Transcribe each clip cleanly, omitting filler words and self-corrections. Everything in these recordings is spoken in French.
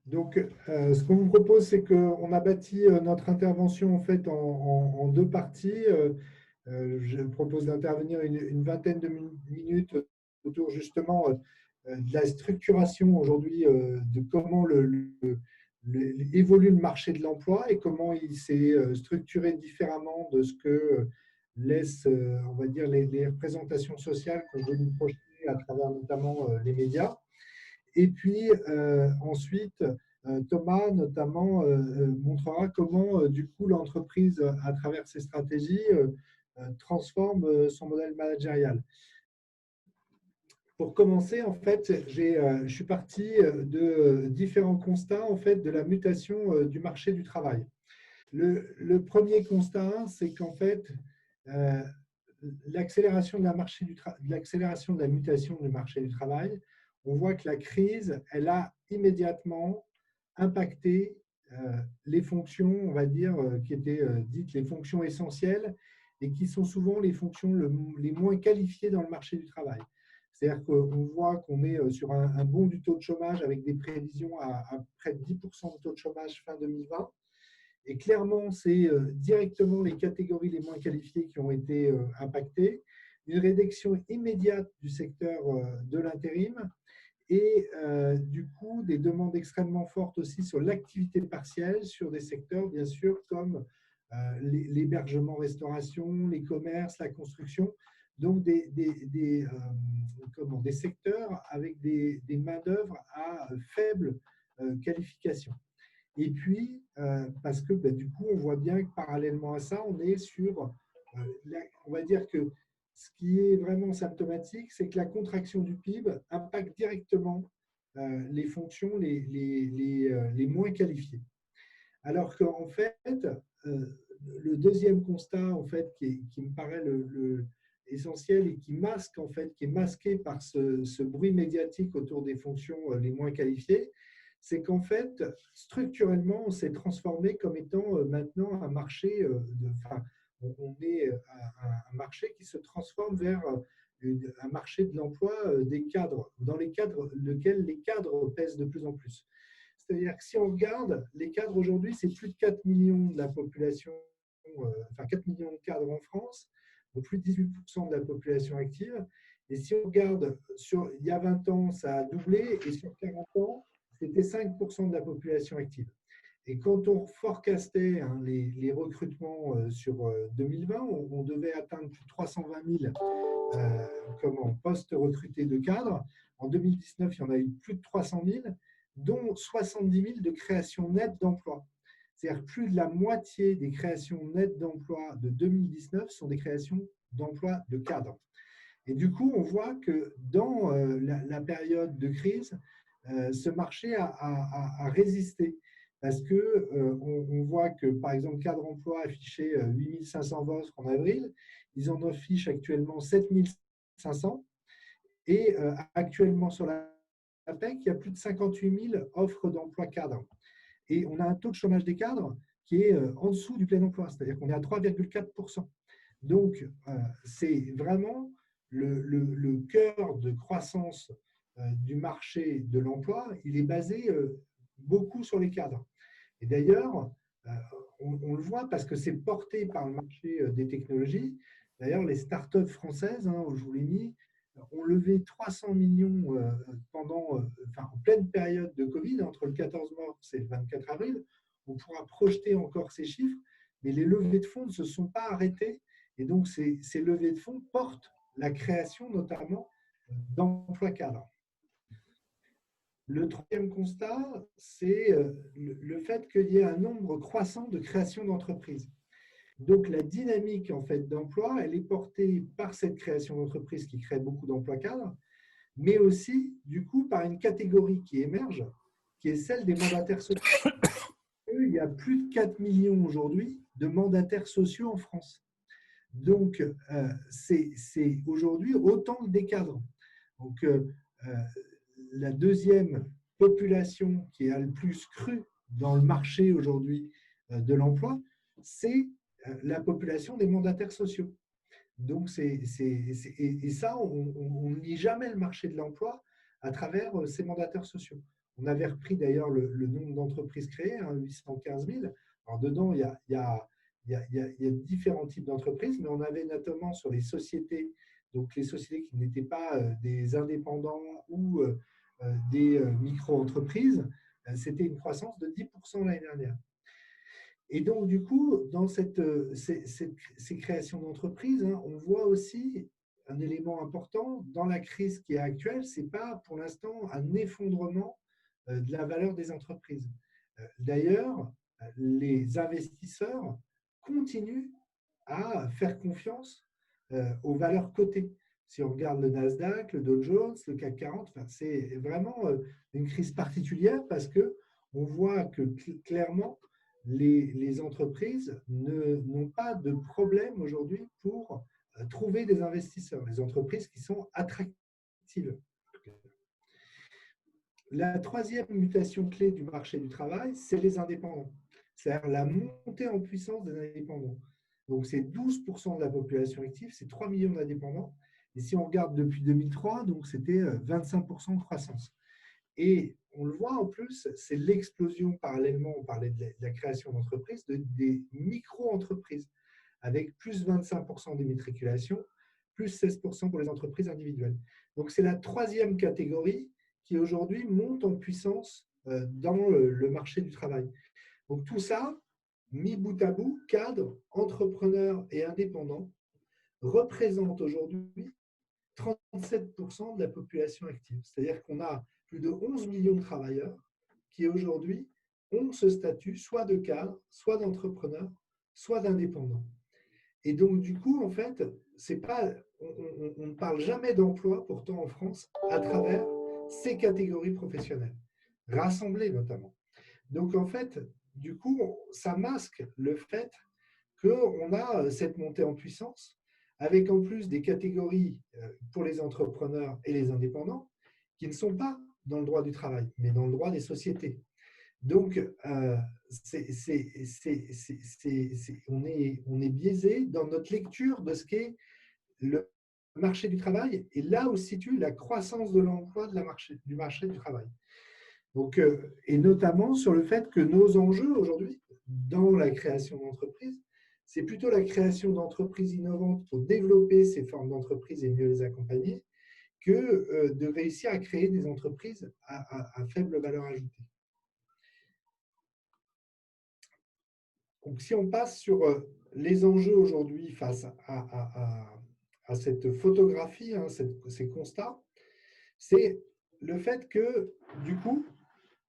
Donc, ce qu'on vous propose, c'est qu'on a bâti notre intervention en fait en deux parties. Je propose d'intervenir une vingtaine de minutes autour justement de la structuration aujourd'hui, de comment évolue le marché de l'emploi et comment il s'est structuré différemment de ce que laissent, on va dire, les représentations sociales qu'on veut nous projeter à travers notamment les médias. Et puis ensuite, Thomas notamment montrera comment du coup l'entreprise, à travers ses stratégies, transforme son modèle managérial. Pour commencer, en fait, je suis parti de différents constats en fait de la mutation du marché du travail. Le premier constat, c'est qu'en fait, euh, l'accélération de la mutation du marché du travail, on voit que la crise, elle a immédiatement impacté les fonctions, on va dire, qui étaient dites les fonctions essentielles et qui sont souvent les fonctions les moins qualifiées dans le marché du travail. C'est-à-dire qu'on voit qu'on est sur un bond du taux de chômage avec des prévisions à près de 10% de taux de chômage fin 2020. Et clairement, c'est directement les catégories les moins qualifiées qui ont été impactées. Une réduction immédiate du secteur de l'intérim et du coup des demandes extrêmement fortes aussi sur l'activité partielle, sur des secteurs bien sûr comme l'hébergement, restauration, les commerces, la construction. Donc des secteurs avec des main-d'œuvre à faible qualification. Et puis, parce que du coup, on voit bien que parallèlement à ça, on est sur, on va dire que ce qui est vraiment symptomatique, c'est que la contraction du PIB impacte directement les fonctions les moins qualifiées. Alors qu'en fait, le deuxième constat, en fait, qui me paraît essentiel et qui masque, en fait, qui est masqué par ce bruit médiatique autour des fonctions les moins qualifiées, c'est qu'en fait, structurellement, on s'est transformé comme étant maintenant un marché, enfin, on est un marché qui se transforme vers un marché de l'emploi des cadres, dans les cadres, lequel les cadres pèsent de plus en plus. C'est-à-dire que si on regarde, les cadres aujourd'hui, c'est plus de 4 millions de la population, enfin 4 millions de cadres en France, donc plus de 18% de la population active. Et si on regarde, il y a 20 ans, ça a doublé, et sur 40 ans, c'était 5% de la population active. Et quand on forecastait les recrutements sur 2020, on devait atteindre plus de 320 000 postes recrutés de cadres. En 2019, il y en a eu plus de 300 000, dont 70 000 de création nette d'emplois. C'est-à-dire plus de la moitié des créations nettes d'emplois de 2019 sont des créations d'emplois de cadres. Et du coup, on voit que dans la période de crise, ce marché a résisté parce qu'on voit que, par exemple, Cadre Emploi affichait 8 500 offres en avril, ils en affichent actuellement 7 500 et actuellement sur la PEC, il y a plus de 58 000 offres d'emploi cadres. Et on a un taux de chômage des cadres qui est en dessous du plein emploi, c'est-à-dire qu'on est à 3,4%. Donc, c'est vraiment le cœur de croissance du marché de l'emploi, il est basé beaucoup sur les cadres. Et d'ailleurs, on le voit parce que c'est porté par le marché des technologies. D'ailleurs, les startups françaises, je vous l'ai mis, ont levé 300 millions en pleine période de Covid, entre le 14 mars et le 24 avril. On pourra projeter encore ces chiffres, mais les levées de fonds ne se sont pas arrêtées. Et donc, ces levées de fonds portent la création notamment d'emplois cadres. Le troisième constat, c'est le fait qu'il y ait un nombre croissant de créations d'entreprises. Donc, la dynamique en fait, d'emploi, elle est portée par cette création d'entreprises qui crée beaucoup d'emplois cadres, mais aussi, du coup, par une catégorie qui émerge, qui est celle des mandataires sociaux. Il y a plus de 4 millions aujourd'hui de mandataires sociaux en France. Donc, c'est aujourd'hui autant que des cadres. Donc, la deuxième population qui a le plus cru dans le marché aujourd'hui de l'emploi, c'est la population des mandataires sociaux. Donc, et ça, on ne nie jamais le marché de l'emploi à travers ces mandataires sociaux. On avait repris d'ailleurs le nombre d'entreprises créées, hein, 815 000. Alors dedans, il y a différents types d'entreprises, mais on avait notamment sur les sociétés, donc les sociétés qui n'étaient pas des indépendants ou des micro-entreprises, c'était une croissance de 10% l'année dernière. Et donc, du coup, dans ces créations d'entreprises, hein, on voit aussi un élément important dans la crise qui est actuelle, ce n'est pas pour l'instant un effondrement de la valeur des entreprises. D'ailleurs, les investisseurs continuent à faire confiance aux valeurs cotées. Si on regarde le Nasdaq, le Dow Jones, le CAC 40, enfin, c'est vraiment une crise particulière parce qu'on voit que clairement, les entreprises n'ont pas de problème aujourd'hui pour trouver des investisseurs, les entreprises qui sont attractives. La troisième mutation clé du marché du travail, c'est les indépendants. C'est-à-dire la montée en puissance des indépendants. Donc, c'est 12% de la population active, c'est 3 millions d'indépendants. Et si on regarde depuis 2003, donc c'était 25% de croissance. Et on le voit en plus, c'est l'explosion parallèlement, on parlait de la création d'entreprises, des micro-entreprises, avec plus 25% d'immatriculation, plus 16% pour les entreprises individuelles. Donc, c'est la troisième catégorie qui aujourd'hui monte en puissance dans le marché du travail. Donc tout ça, mis bout à bout, cadres, entrepreneurs et indépendants, représente aujourd'hui 37% de la population active. C'est-à-dire qu'on a plus de 11 millions de travailleurs qui aujourd'hui ont ce statut soit de cadre, soit d'entrepreneur, soit d'indépendant. Et donc, du coup, en fait, c'est pas, on ne parle jamais d'emploi, pourtant en France, à travers ces catégories professionnelles, rassemblées notamment. Donc, en fait, du coup, ça masque le fait qu'on a cette montée en puissance, avec en plus des catégories pour les entrepreneurs et les indépendants qui ne sont pas dans le droit du travail, mais dans le droit des sociétés. Donc, on est biaisé dans notre lecture de ce qu'est le marché du travail et là où se situe la croissance de l'emploi du marché du travail. Donc, et notamment sur le fait que nos enjeux aujourd'hui, dans la création d'entreprises, c'est plutôt la création d'entreprises innovantes pour développer ces formes d'entreprises et mieux les accompagner, que de réussir à créer des entreprises à faible valeur ajoutée. Donc, si on passe sur les enjeux aujourd'hui face à cette photographie, hein, ces constats, c'est le fait que, du coup,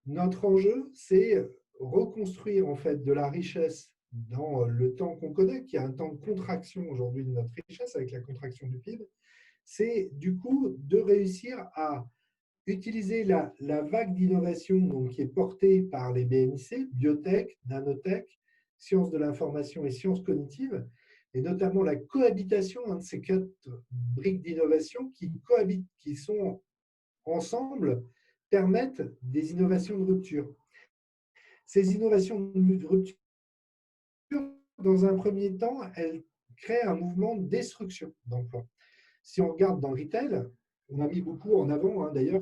notre enjeu, c'est reconstruire en fait de la richesse dans le temps qu'on connaît, qui est un temps de contraction aujourd'hui de notre richesse avec la contraction du PIB. C'est du coup de réussir à utiliser la vague d'innovation qui est portée par les BNIC, biotech, nanotech, sciences de l'information et sciences cognitives, et notamment la cohabitation de ces 4 briques d'innovation qui cohabitent, qui sont ensemble, permettent des innovations de rupture. Ces innovations de rupture, dans un premier temps, elles créent un mouvement de destruction d'emplois. Si on regarde dans le retail, on a mis beaucoup en avant, hein, d'ailleurs,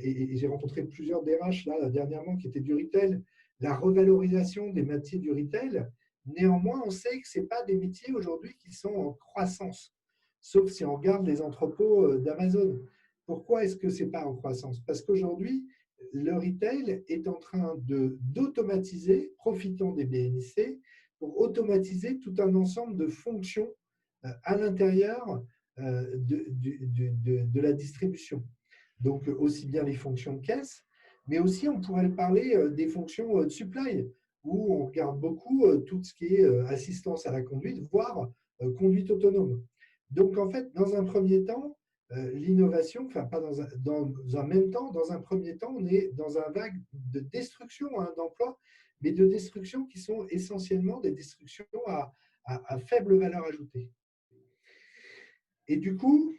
et j'ai rencontré plusieurs DRH là, dernièrement qui étaient du retail, la revalorisation des métiers du retail. Néanmoins, on sait que ce n'est pas des métiers aujourd'hui qui sont en croissance, sauf si on regarde les entrepôts d'Amazon. Pourquoi est-ce que ce n'est pas en croissance? Parce qu'aujourd'hui, le retail est en train d'automatiser, profitant des BNIC, pour automatiser tout un ensemble de fonctions à l'intérieur de la distribution. Donc, aussi bien les fonctions de caisse, mais aussi, on pourrait parler des fonctions de supply, où on regarde beaucoup tout ce qui est assistance à la conduite, voire conduite autonome. Donc, en fait, dans un premier temps, l'innovation, enfin, pas dans un même temps, dans un premier temps, on est dans un vague de destruction d'emplois, mais de destruction qui sont essentiellement des destructions à faible valeur ajoutée. Et du coup,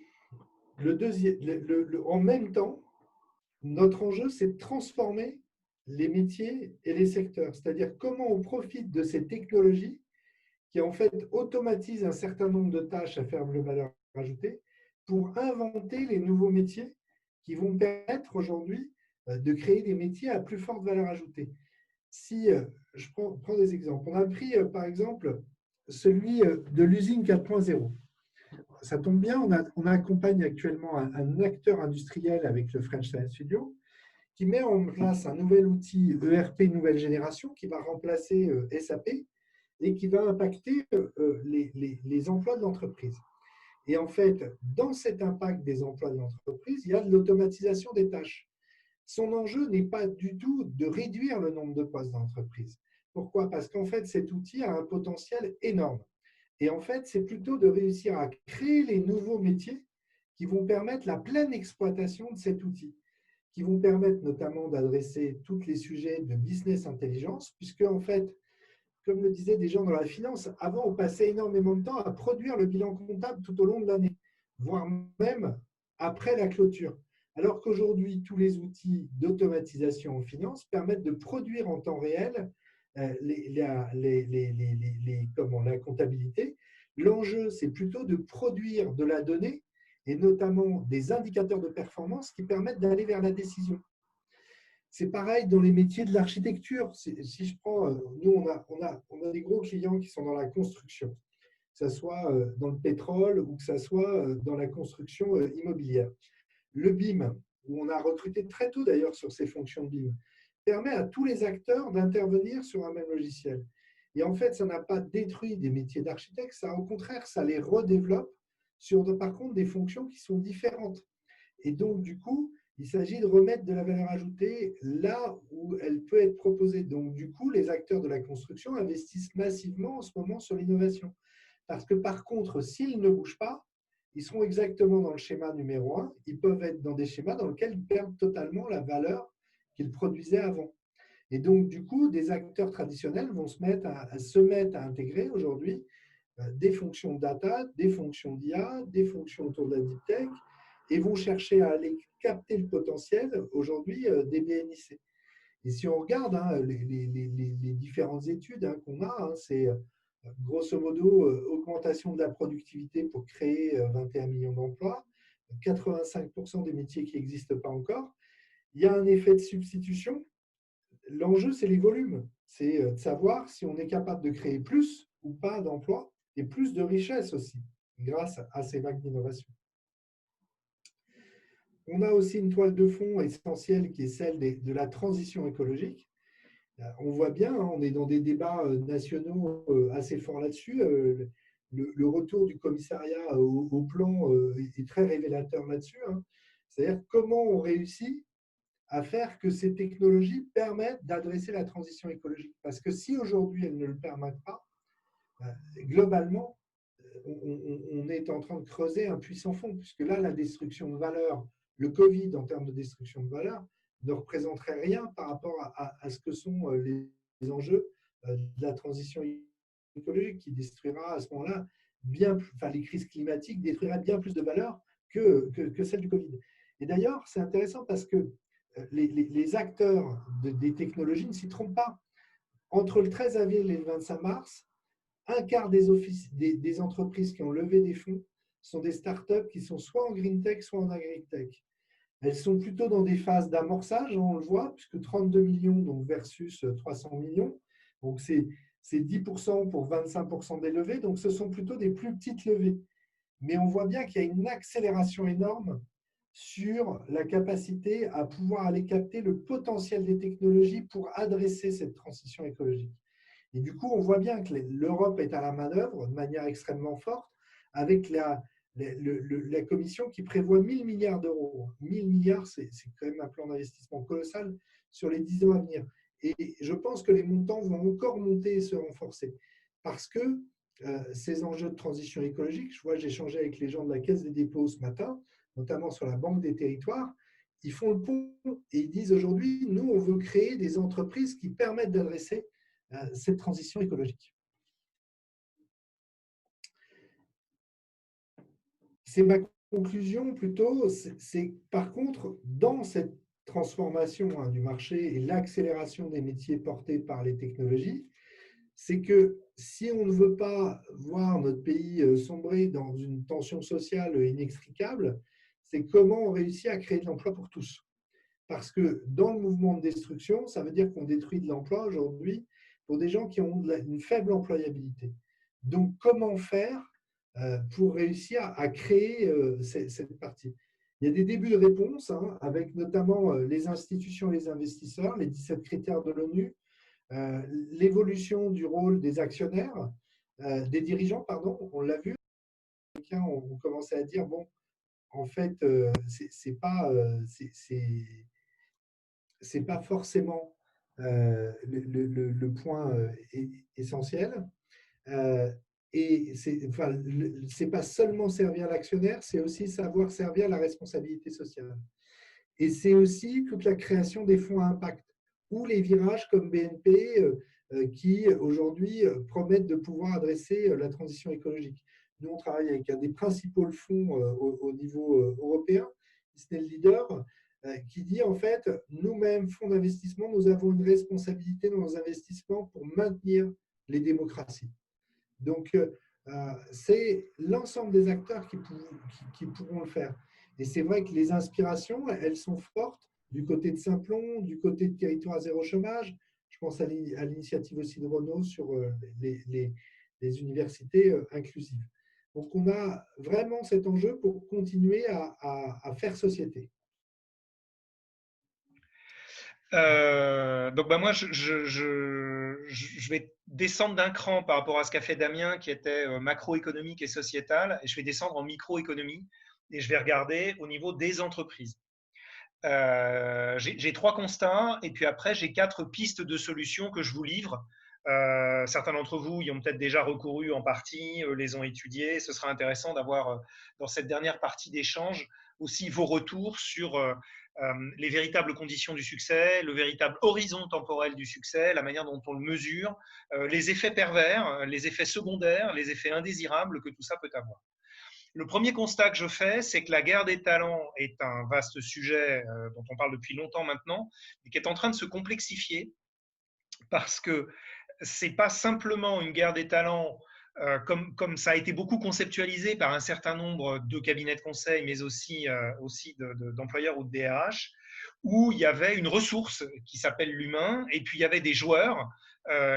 en même temps, notre enjeu, c'est de transformer les métiers et les secteurs. C'est-à-dire comment on profite de ces technologies qui, en fait, automatisent un certain nombre de tâches à faible valeur ajoutée pour inventer les nouveaux métiers qui vont permettre aujourd'hui de créer des métiers à plus forte valeur ajoutée. Si je prends des exemples, on a pris par exemple celui de l'usine 4.0. Ça tombe bien, on accompagne actuellement un acteur industriel avec le French Science Studio qui met en place un nouvel outil ERP nouvelle génération qui va remplacer SAP et qui va impacter les emplois de l'entreprise. Et en fait, dans cet impact des emplois de l'entreprise, il y a de l'automatisation des tâches. Son enjeu n'est pas du tout de réduire le nombre de postes d'entreprise. Pourquoi? Parce qu'en fait, cet outil a un potentiel énorme. Et en fait, c'est plutôt de réussir à créer les nouveaux métiers qui vont permettre la pleine exploitation de cet outil, qui vont permettre notamment d'adresser tous les sujets de business intelligence, puisque en fait, comme le disaient des gens dans la finance, avant, on passait énormément de temps à produire le bilan comptable tout au long de l'année, voire même après la clôture. Alors qu'aujourd'hui, tous les outils d'automatisation en finance permettent de produire en temps réel la comptabilité. L'enjeu, c'est plutôt de produire de la donnée et notamment des indicateurs de performance qui permettent d'aller vers la décision. C'est pareil dans les métiers de l'architecture. Si je prends, nous, on a des gros clients qui sont dans la construction, que ce soit dans le pétrole ou que ce soit dans la construction immobilière. Le BIM, où on a recruté très tôt d'ailleurs sur ces fonctions de BIM, permet à tous les acteurs d'intervenir sur un même logiciel. Et en fait, ça n'a pas détruit des métiers d'architecte, ça au contraire, ça les redéveloppe sur, par contre, des fonctions qui sont différentes. Et donc, du coup, il s'agit de remettre de la valeur ajoutée là où elle peut être proposée. Donc, du coup, les acteurs de la construction investissent massivement en ce moment sur l'innovation. Parce que par contre, s'ils ne bougent pas, ils seront exactement dans le schéma numéro 1. Ils peuvent être dans des schémas dans lesquels ils perdent totalement la valeur qu'ils produisaient avant. Et donc, du coup, des acteurs traditionnels vont se mettre à intégrer aujourd'hui des fonctions de data, des fonctions d'IA, des fonctions autour de la deep tech, et vont chercher à aller capter le potentiel aujourd'hui des BNIC. Et si on regarde les différentes études qu'on a, c'est grosso modo augmentation de la productivité pour créer 21 millions d'emplois, 85% des métiers qui n'existent pas encore. Il y a un effet de substitution. L'enjeu, c'est les volumes. C'est de savoir si on est capable de créer plus ou pas d'emplois et plus de richesses aussi, grâce à ces vagues d'innovation. On a aussi une toile de fond essentielle qui est celle de la transition écologique. On voit bien, on est dans des débats nationaux assez forts là-dessus. Le retour du commissariat au plan est très révélateur là-dessus. C'est-à-dire comment on réussit à faire que ces technologies permettent d'adresser la transition écologique. Parce que si aujourd'hui elles ne le permettent pas, globalement, on est en train de creuser un puits sans fond, puisque là, la destruction de valeur, le Covid en termes de destruction de valeur, ne représenterait rien par rapport à ce que sont les enjeux de la transition écologique qui détruira à ce moment-là les crises climatiques détruiraient bien plus de valeur que celle du Covid. Et d'ailleurs, c'est intéressant parce que les acteurs des technologies ne s'y trompent pas. Entre le 13 avril et le 25 mars, un quart des entreprises qui ont levé des fonds sont des startups qui sont soit en green tech, soit en agri-tech. Elles sont plutôt dans des phases d'amorçage, on le voit, puisque 32 millions donc versus 300 millions. Donc, c'est 10% pour 25% des levées. Donc, ce sont plutôt des plus petites levées. Mais on voit bien qu'il y a une accélération énorme sur la capacité à pouvoir aller capter le potentiel des technologies pour adresser cette transition écologique. Et du coup, on voit bien que l'Europe est à la manœuvre de manière extrêmement forte avec la Commission qui prévoit 1 000 milliards d'euros. 1 000 milliards, c'est quand même un plan d'investissement colossal sur les 10 ans à venir. Et je pense que les montants vont encore monter et se renforcer parce que ces enjeux de transition écologique, j'ai échangé avec les gens de la Caisse des dépôts ce matin, notamment sur la Banque des territoires, ils font le pont et ils disent aujourd'hui, nous, on veut créer des entreprises qui permettent d'adresser cette transition écologique. C'est ma conclusion plutôt, c'est par contre, dans cette transformation du marché et l'accélération des métiers portés par les technologies, c'est que si on ne veut pas voir notre pays sombrer dans une tension sociale inextricable, c'est comment on réussit à créer de l'emploi pour tous. parce que dans le mouvement de destruction, ça veut dire qu'on détruit de l'emploi aujourd'hui pour des gens qui ont une faible employabilité. Donc, comment faire pour réussir à créer cette partie? Il y a des débuts de réponse, hein, avec notamment les institutions et les investisseurs, les 17 critères de l'ONU, l'évolution du rôle des actionnaires, des dirigeants, pardon, on l'a vu. On commençait à dire, bon, en fait, c'est pas forcément le point essentiel. Euh, et c'est pas seulement servir l'actionnaire, c'est aussi savoir servir la responsabilité sociale. Et c'est aussi toute la création des fonds à impact ou les virages comme BNP qui aujourd'hui promettent de pouvoir adresser la transition écologique. Nous, on travaille avec un des principaux fonds au niveau européen, c'est le leader, qui dit en fait, nous-mêmes, fonds d'investissement, nous avons une responsabilité dans nos investissements pour maintenir les démocraties. Donc, c'est l'ensemble des acteurs qui pourront le faire. Et c'est vrai que les inspirations, elles sont fortes du côté de Simplon, du côté de Territoire Zéro Chômage. Je pense à l'initiative aussi de Renault sur les universités inclusives. Donc, on a vraiment cet enjeu pour continuer à faire société. Donc moi, je vais descendre d'un cran par rapport à ce qu'a fait Damien, qui était macroéconomique et sociétal, et je vais descendre en microéconomie, et je vais regarder au niveau des entreprises. J'ai 3 constats, et puis après, j'ai 4 pistes de solutions que je vous livre. Certains d'entre vous y ont peut-être déjà recouru en partie, les ont étudiés. Ce sera intéressant d'avoir dans cette dernière partie d'échange aussi vos retours sur les véritables conditions du succès, le véritable horizon temporel du succès, la manière dont on le mesure, les effets pervers, les effets secondaires, les effets indésirables que tout ça peut avoir. Le premier constat que je fais, c'est que la guerre des talents est un vaste sujet dont on parle depuis longtemps maintenant, et qui est en train de se complexifier parce que c'est pas simplement une guerre des talents comme ça a été beaucoup conceptualisé par un certain nombre de cabinets de conseil, mais aussi d'employeurs ou de DRH, où il y avait une ressource qui s'appelle l'humain, et puis il y avait des joueurs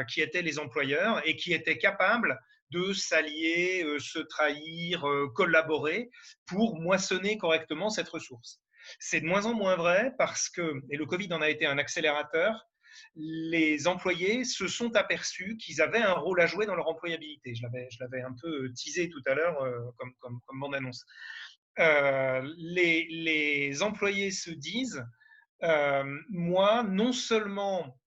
qui étaient les employeurs et qui étaient capables de s'allier, se trahir, collaborer pour moissonner correctement cette ressource. C'est de moins en moins vrai parce que, et le Covid en a été un accélérateur, les employés se sont aperçus qu'ils avaient un rôle à jouer dans leur employabilité. Je l'avais un peu teasé tout à l'heure comme bande-annonce. Les employés se disent, moi, non seulement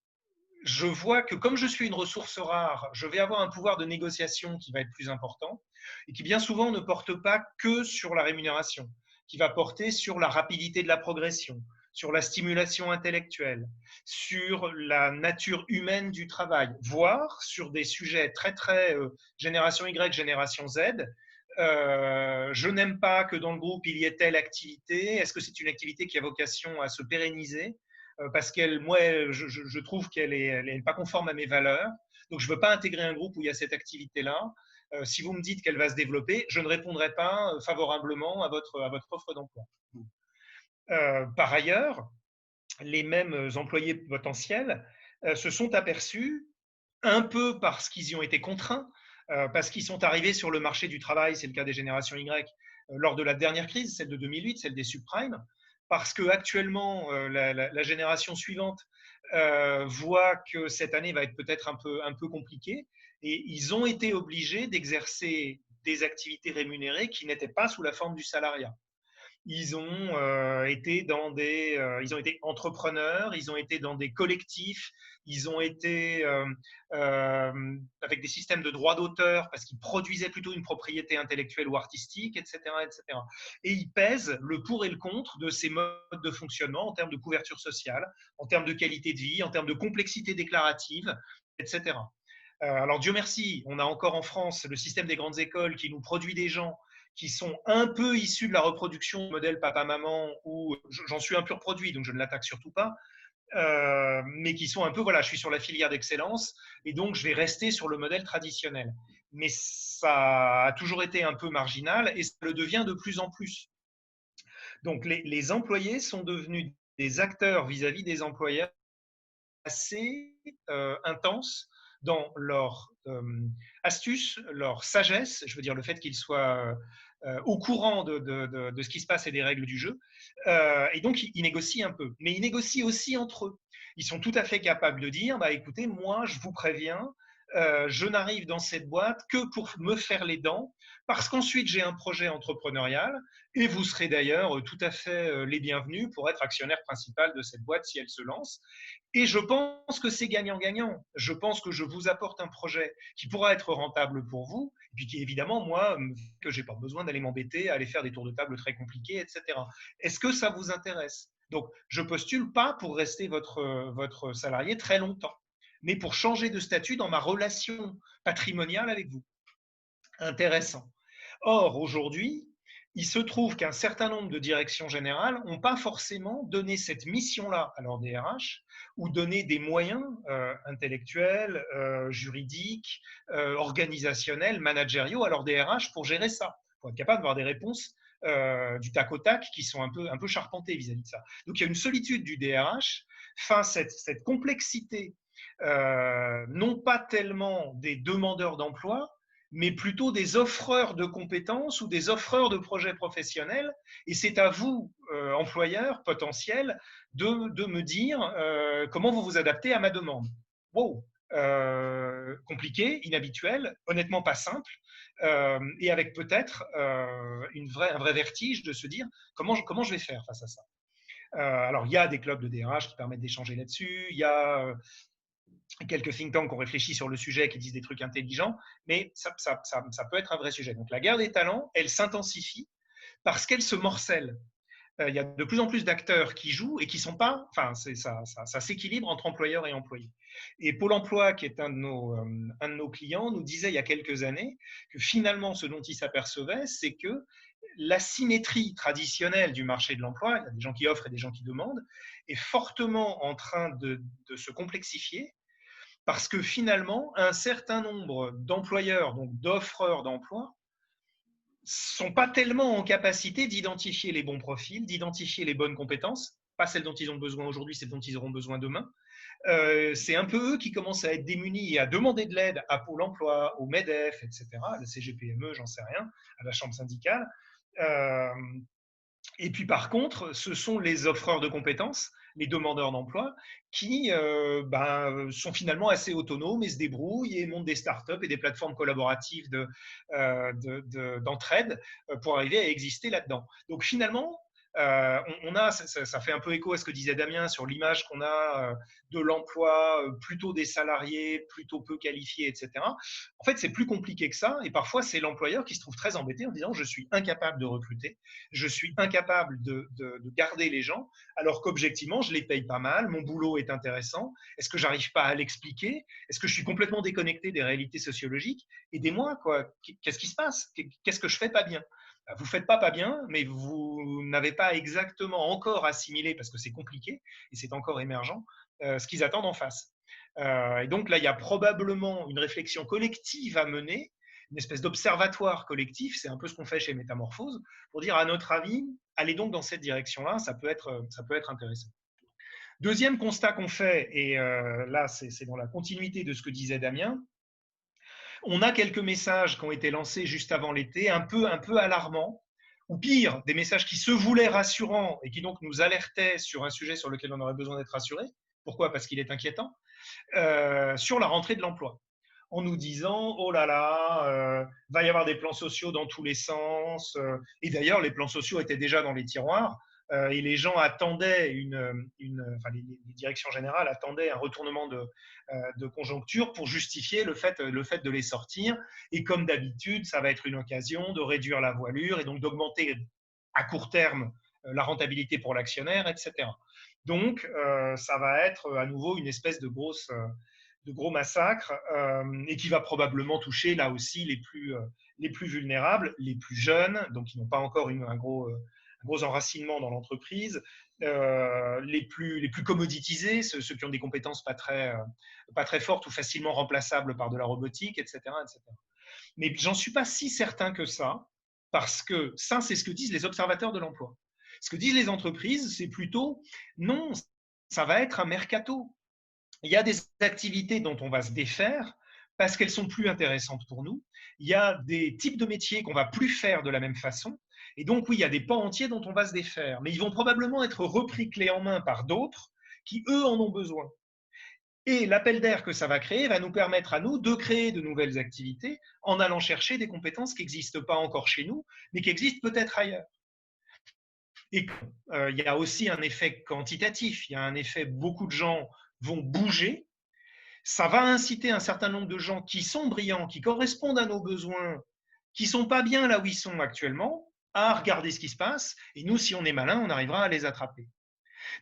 je vois que comme je suis une ressource rare, je vais avoir un pouvoir de négociation qui va être plus important et qui bien souvent ne porte pas que sur la rémunération, qui va porter sur la rapidité de la progression, sur la stimulation intellectuelle, sur la nature humaine du travail, voire sur des sujets très très génération Y, génération Z. Je n'aime pas que dans le groupe il y ait telle activité. Est-ce que c'est une activité qui a vocation à se pérenniser? Parce qu'elle, moi, je trouve qu'elle est pas conforme à mes valeurs. Donc, je ne veux pas intégrer un groupe où il y a cette activité-là. Si vous me dites qu'elle va se développer, je ne répondrai pas favorablement à votre offre d'emploi. Par ailleurs, les mêmes employés potentiels se sont aperçus, un peu parce qu'ils y ont été contraints, parce qu'ils sont arrivés sur le marché du travail, c'est le cas des générations Y, lors de la dernière crise, celle de 2008, celle des subprimes, parce que actuellement la génération suivante voit que cette année va être peut-être un peu compliquée, et ils ont été obligés d'exercer des activités rémunérées qui n'étaient pas sous la forme du salariat. Ils ont ils ont été entrepreneurs, ils ont été dans des collectifs, ils ont été avec des systèmes de droits d'auteur parce qu'ils produisaient plutôt une propriété intellectuelle ou artistique, etc., etc. Et ils pèsent le pour et le contre de ces modes de fonctionnement en termes de couverture sociale, en termes de qualité de vie, en termes de complexité déclarative, etc. Alors Dieu merci, on a encore en France le système des grandes écoles qui nous produit des gens qui sont un peu issus de la reproduction du modèle papa-maman, où j'en suis un pur produit, donc je ne l'attaque surtout pas, mais qui sont un peu, voilà, je suis sur la filière d'excellence, et donc je vais rester sur le modèle traditionnel. Mais ça a toujours été un peu marginal, et ça le devient de plus en plus. Donc les employés sont devenus des acteurs vis-à-vis des employeurs assez intenses dans leur astuce, leur sagesse, je veux dire le fait qu'ils soient au courant de ce qui se passe et des règles du jeu. Et donc, ils négocient un peu. Mais ils négocient aussi entre eux. Ils sont tout à fait capables de dire, bah, écoutez, moi, je vous préviens, je n'arrive dans cette boîte que pour me faire les dents, parce qu'ensuite j'ai un projet entrepreneurial, et vous serez d'ailleurs tout à fait les bienvenus pour être actionnaire principal de cette boîte si elle se lance. Et je pense que c'est gagnant-gagnant. Je pense que je vous apporte un projet qui pourra être rentable pour vous, et puis qui évidemment, moi, que j'ai pas besoin d'aller m'embêter, à aller faire des tours de table très compliqués, etc. Est-ce que ça vous intéresse? Donc, je postule pas pour rester votre salarié très longtemps, mais pour changer de statut dans ma relation patrimoniale avec vous. Intéressant. Or, aujourd'hui, il se trouve qu'un certain nombre de directions générales n'ont pas forcément donné cette mission-là à leur DRH ou donné des moyens intellectuels, juridiques, organisationnels, managériaux à leur DRH pour gérer ça, pour être capable d'avoir des réponses du tac au tac qui sont un peu charpentées vis-à-vis de ça. Donc il y a une solitude du DRH face à cette complexité, non pas tellement des demandeurs d'emploi, mais plutôt des offreurs de compétences ou des offreurs de projets professionnels. Et c'est à vous, employeurs potentiels, de me dire comment vous vous adaptez à ma demande. Wow, compliqué, inhabituel, honnêtement pas simple, et avec peut-être un vrai vertige de se dire comment je vais faire face à ça. Alors, il y a des clubs de DRH qui permettent d'échanger là-dessus, il y a quelques think tanks qui ont réfléchi sur le sujet, qui disent des trucs intelligents, mais ça peut être un vrai sujet. Donc la guerre des talents, elle s'intensifie parce qu'elle se morcelle. Il y a de plus en plus d'acteurs qui jouent et qui sont pas, enfin, ça s'équilibre entre employeurs et employés. Et Pôle emploi, qui est un de nos clients, nous disait il y a quelques années que finalement, ce dont il s'apercevait, c'est que l'asymétrie traditionnelle du marché de l'emploi, il y a des gens qui offrent et des gens qui demandent, est fortement en train de se complexifier parce que finalement, un certain nombre d'employeurs, donc d'offreurs d'emploi, sont pas tellement en capacité d'identifier les bons profils, d'identifier les bonnes compétences, pas celles dont ils ont besoin aujourd'hui, celles dont ils auront besoin demain. C'est un peu eux qui commencent à être démunis et à demander de l'aide à Pôle emploi, au MEDEF, etc., à la CGPME, j'en sais rien, à la chambre syndicale. Et puis par contre, ce sont les offreurs de compétences, les demandeurs d'emploi, qui sont finalement assez autonomes et se débrouillent et montent des startups et des plateformes collaboratives d'entraide pour arriver à exister là-dedans. Donc finalement, ça fait un peu écho à ce que disait Damien sur l'image qu'on a de l'emploi, plutôt des salariés, plutôt peu qualifiés, etc. En fait, c'est plus compliqué que ça, et parfois c'est l'employeur qui se trouve très embêté en disant je suis incapable de recruter, je suis incapable de garder les gens, alors qu'objectivement je les paye pas mal, mon boulot est intéressant, est-ce que j'arrive pas à l'expliquer, est-ce que je suis complètement déconnecté des réalités sociologiques, aidez-moi quoi, qu'est-ce qui se passe, qu'est-ce que je fais pas bien? Vous ne faites pas bien, mais vous n'avez pas exactement encore assimilé, parce que c'est compliqué et c'est encore émergent, ce qu'ils attendent en face. Et donc là, il y a probablement une réflexion collective à mener, une espèce d'observatoire collectif, c'est un peu ce qu'on fait chez Métamorphose, pour dire à notre avis, allez donc dans cette direction-là, ça peut être intéressant. Deuxième constat qu'on fait, et là c'est dans la continuité de ce que disait Damien, on a quelques messages qui ont été lancés juste avant l'été, un peu alarmants, ou pire, des messages qui se voulaient rassurants et qui donc nous alertaient sur un sujet sur lequel on aurait besoin d'être rassuré. Pourquoi? Parce qu'il est inquiétant. Sur la rentrée de l'emploi, en nous disant oh là là, va y avoir des plans sociaux dans tous les sens. Et d'ailleurs, les plans sociaux étaient déjà dans les tiroirs. Et les gens attendaient les directions générales attendaient un retournement de conjoncture pour justifier le fait de les sortir. Et comme d'habitude, ça va être une occasion de réduire la voilure et donc d'augmenter à court terme la rentabilité pour l'actionnaire, etc. Donc, ça va être à nouveau une espèce de gros massacre et qui va probablement toucher là aussi les plus vulnérables, les plus jeunes, donc qui n'ont pas encore un gros enracinement dans l'entreprise, les plus commoditisés, ceux qui ont des compétences pas très fortes ou facilement remplaçables par de la robotique, etc. etc. Mais j'en suis pas si certain que ça, parce que ça, c'est ce que disent les observateurs de l'emploi. Ce que disent les entreprises, c'est plutôt non, ça va être un mercato. Il y a des activités dont on va se défaire parce qu'elles sont plus intéressantes pour nous. Il y a des types de métiers qu'on va plus faire de la même façon. Et donc, oui, il y a des pans entiers dont on va se défaire. Mais ils vont probablement être repris clé en main par d'autres qui, eux, en ont besoin. Et l'appel d'air que ça va créer va nous permettre à nous de créer de nouvelles activités en allant chercher des compétences qui n'existent pas encore chez nous, mais qui existent peut-être ailleurs. Et il y a aussi un effet quantitatif. Il y a un effet, beaucoup de gens vont bouger. Ça va inciter un certain nombre de gens qui sont brillants, qui correspondent à nos besoins, qui ne sont pas bien là où ils sont actuellement, à regarder ce qui se passe. Et nous, si on est malin, on arrivera à les attraper.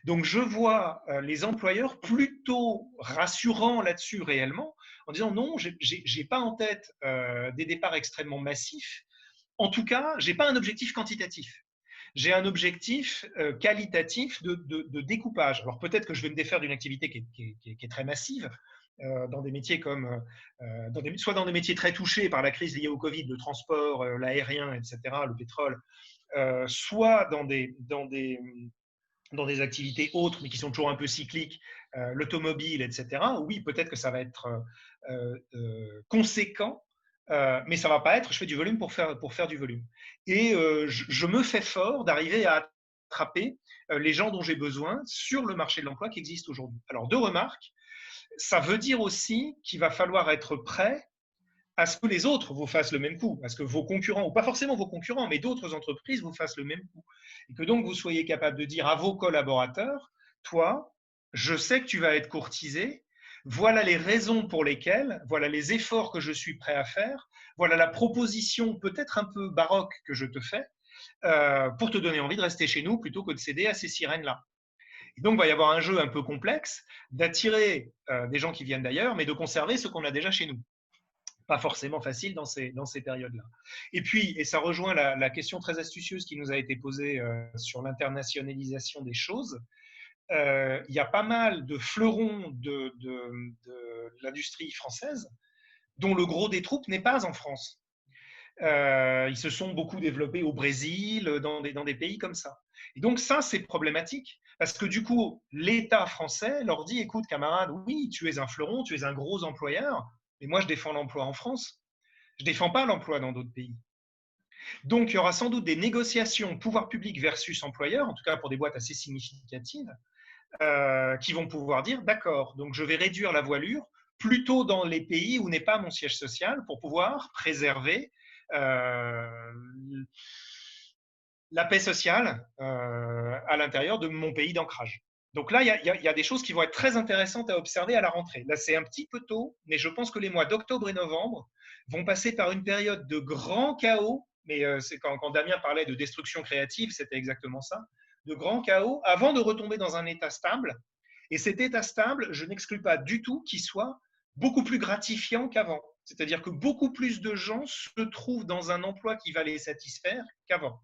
Donc, je vois les employeurs plutôt rassurants là-dessus réellement, en disant non, je n'ai pas en tête des départs extrêmement massifs. En tout cas, je n'ai pas un objectif quantitatif. J'ai un objectif qualitatif de découpage. Alors, peut-être que je vais me défaire d'une activité qui est très massive, dans des métiers comme, soit dans des métiers très touchés par la crise liée au Covid, le transport, l'aérien, etc., le pétrole, soit dans des activités autres, mais qui sont toujours un peu cycliques, l'automobile, etc. Oui, peut-être que ça va être conséquent, mais ça ne va pas être, je fais du volume pour faire du volume. Et je me fais fort d'arriver à attraper les gens dont j'ai besoin sur le marché de l'emploi qui existe aujourd'hui. Alors, deux remarques. Ça veut dire aussi qu'il va falloir être prêt à ce que les autres vous fassent le même coup, à ce que vos concurrents, ou pas forcément vos concurrents, mais d'autres entreprises vous fassent le même coup. Et que donc vous soyez capable de dire à vos collaborateurs, toi, je sais que tu vas être courtisé, voilà les raisons pour lesquelles, voilà les efforts que je suis prêt à faire, voilà la proposition peut-être un peu baroque que je te fais, pour te donner envie de rester chez nous plutôt que de céder à ces sirènes-là. Et donc, il va y avoir un jeu un peu complexe d'attirer des gens qui viennent d'ailleurs, mais de conserver ce qu'on a déjà chez nous. Pas forcément facile dans ces périodes-là. Et puis, et ça rejoint la question très astucieuse qui nous a été posée sur l'internationalisation des choses, il y a pas mal de fleurons de l'industrie française dont le gros des troupes n'est pas en France. Ils se sont beaucoup développés au Brésil, dans des pays comme ça. Et donc ça, c'est problématique, parce que du coup, l'État français leur dit, écoute camarade, oui, tu es un fleuron, tu es un gros employeur, mais moi je défends l'emploi en France, je ne défends pas l'emploi dans d'autres pays. Donc il y aura sans doute des négociations pouvoir public versus employeur, en tout cas pour des boîtes assez significatives, qui vont pouvoir dire, d'accord, donc je vais réduire la voilure plutôt dans les pays où n'est pas mon siège social pour pouvoir préserver la paix sociale à l'intérieur de mon pays d'ancrage. Donc là, il y a des choses qui vont être très intéressantes à observer à la rentrée. Là, c'est un petit peu tôt, mais je pense que les mois d'octobre et novembre vont passer par une période de grand chaos. Mais c'est quand Damien parlait de destruction créative, c'était exactement ça, de grand chaos, avant de retomber dans un état stable. Et cet état stable, je n'exclus pas du tout qu'il soit beaucoup plus gratifiant qu'avant. C'est-à-dire que beaucoup plus de gens se trouvent dans un emploi qui va les satisfaire qu'avant.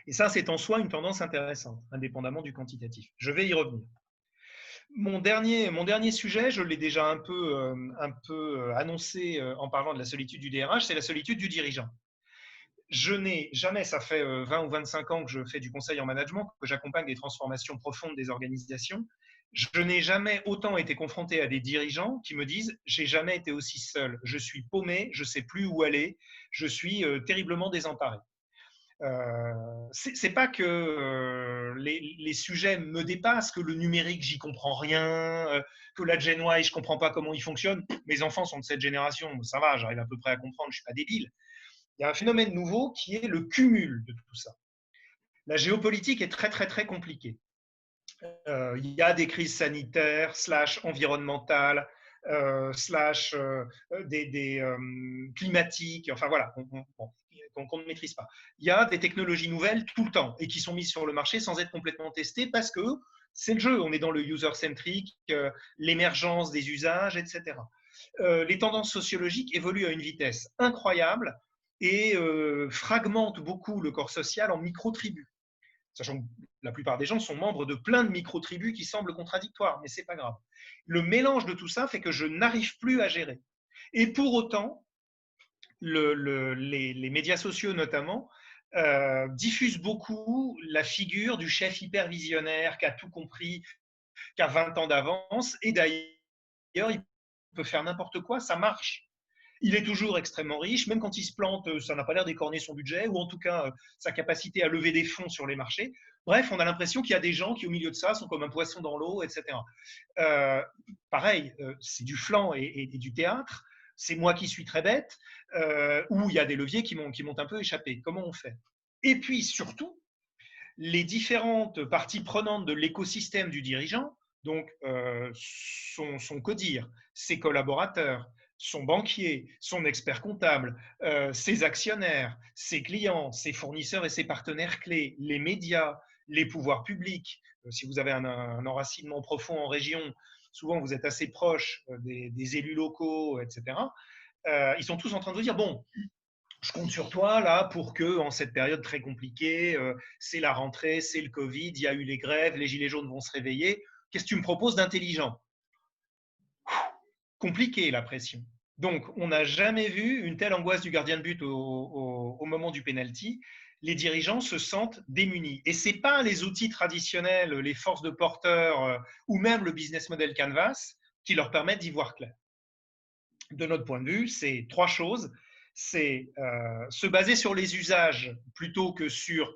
Et ça, c'est en soi une tendance intéressante, indépendamment du quantitatif. Je vais y revenir. Mon dernier sujet, je l'ai déjà un peu annoncé en parlant de la solitude du DRH, c'est la solitude du dirigeant. Je n'ai jamais, ça fait 20 ou 25 ans que je fais du conseil en management, que j'accompagne des transformations profondes des organisations. Je n'ai jamais autant été confronté à des dirigeants qui me disent « j'ai jamais été aussi seul, je suis paumé, je ne sais plus où aller, je suis terriblement désemparé ». C'est pas que les sujets me dépassent, que le numérique, j'y comprends rien, que la Gen Y, je comprends pas comment il fonctionne. Mes enfants sont de cette génération, ça va, j'arrive à peu près à comprendre, je suis pas débile. Il y a un phénomène nouveau qui est le cumul de tout ça. La géopolitique est très, très, très compliquée. Il y a des crises sanitaires, environnementales, climatiques, enfin voilà, qu'on ne maîtrise pas. Il y a des technologies nouvelles tout le temps et qui sont mises sur le marché sans être complètement testées parce que c'est le jeu, on est dans le user-centric, l'émergence des usages, etc. Les tendances sociologiques évoluent à une vitesse incroyable et fragmentent beaucoup le corps social en micro-tribus. Sachant que la plupart des gens sont membres de plein de micro-tribus qui semblent contradictoires, mais ce n'est pas grave. Le mélange de tout ça fait que je n'arrive plus à gérer. Et pour autant, les médias sociaux notamment diffuse beaucoup la figure du chef hyper visionnaire qui a tout compris, qui a 20 ans d'avance, et d'ailleurs, il peut faire n'importe quoi, ça marche. Il est toujours extrêmement riche, même quand il se plante, ça n'a pas l'air d'écorner son budget, ou en tout cas sa capacité à lever des fonds sur les marchés. Bref, on a l'impression qu'il y a des gens qui, au milieu de ça, sont comme un poisson dans l'eau, etc. Pareil, c'est du flan et du théâtre. C'est moi qui suis très bête, ou il y a des leviers qui m'ont un peu échappé. Comment on fait? Et puis surtout, les différentes parties prenantes de l'écosystème du dirigeant, donc son codir, ses collaborateurs, son banquier, son expert comptable, ses actionnaires, ses clients, ses fournisseurs et ses partenaires clés, les médias, les pouvoirs publics. Si vous avez un enracinement profond en région, souvent vous êtes assez proche des élus locaux, etc. Ils sont tous en train de vous dire, bon, je compte sur toi là pour que, en cette période très compliquée, c'est la rentrée, c'est le Covid, il y a eu les grèves, les gilets jaunes vont se réveiller. Qu'est-ce que tu me proposes d'intelligent? Compliqué la pression. Donc, on n'a jamais vu une telle angoisse du gardien de but au moment du penalty. Les dirigeants se sentent démunis. Et ce n'est pas les outils traditionnels, les forces de porteur ou même le business model Canvas qui leur permettent d'y voir clair. De notre point de vue, c'est trois choses. C'est se baser sur les usages plutôt que sur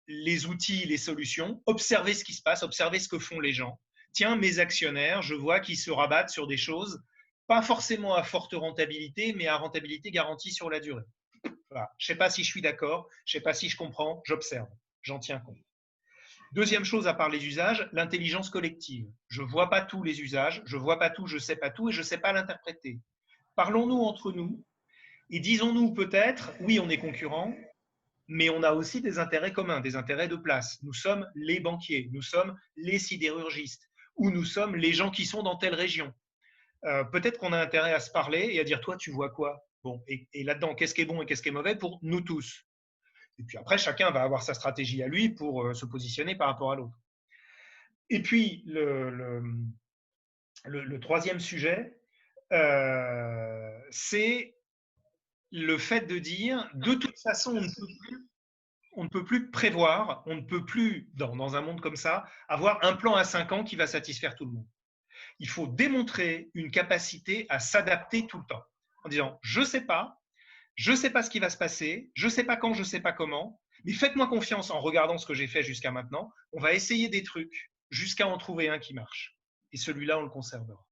les outils, les solutions, observer ce qui se passe, observer ce que font les gens. Tiens, mes actionnaires, je vois qu'ils se rabattent sur des choses, pas forcément à forte rentabilité, mais à rentabilité garantie sur la durée. Voilà. Je ne sais pas si je suis d'accord, je ne sais pas si je comprends, j'observe, j'en tiens compte. Deuxième chose, à part les usages, l'intelligence collective. Je ne vois pas tous les usages, je ne vois pas tout, je ne sais pas tout et je ne sais pas l'interpréter. Parlons-nous entre nous et disons-nous peut-être, oui, on est concurrents, mais on a aussi des intérêts communs, des intérêts de place. Nous sommes les banquiers, nous sommes les sidérurgistes, ou nous sommes les gens qui sont dans telle région. Peut-être qu'on a intérêt à se parler et à dire, toi, tu vois quoi? Bon, et là-dedans, qu'est-ce qui est bon et qu'est-ce qui est mauvais pour nous tous? Et puis après, chacun va avoir sa stratégie à lui pour se positionner par rapport à l'autre. Et puis, le troisième sujet, c'est le fait de dire, de toute façon, on ne peut plus prévoir, on ne peut plus, dans un monde comme ça, avoir un plan à 5 ans qui va satisfaire tout le monde. Il faut démontrer une capacité à s'adapter tout le temps, en disant, je ne sais pas ce qui va se passer, je ne sais pas quand, je ne sais pas comment, mais faites-moi confiance en regardant ce que j'ai fait jusqu'à maintenant, on va essayer des trucs jusqu'à en trouver un qui marche. Et celui-là, on le conservera.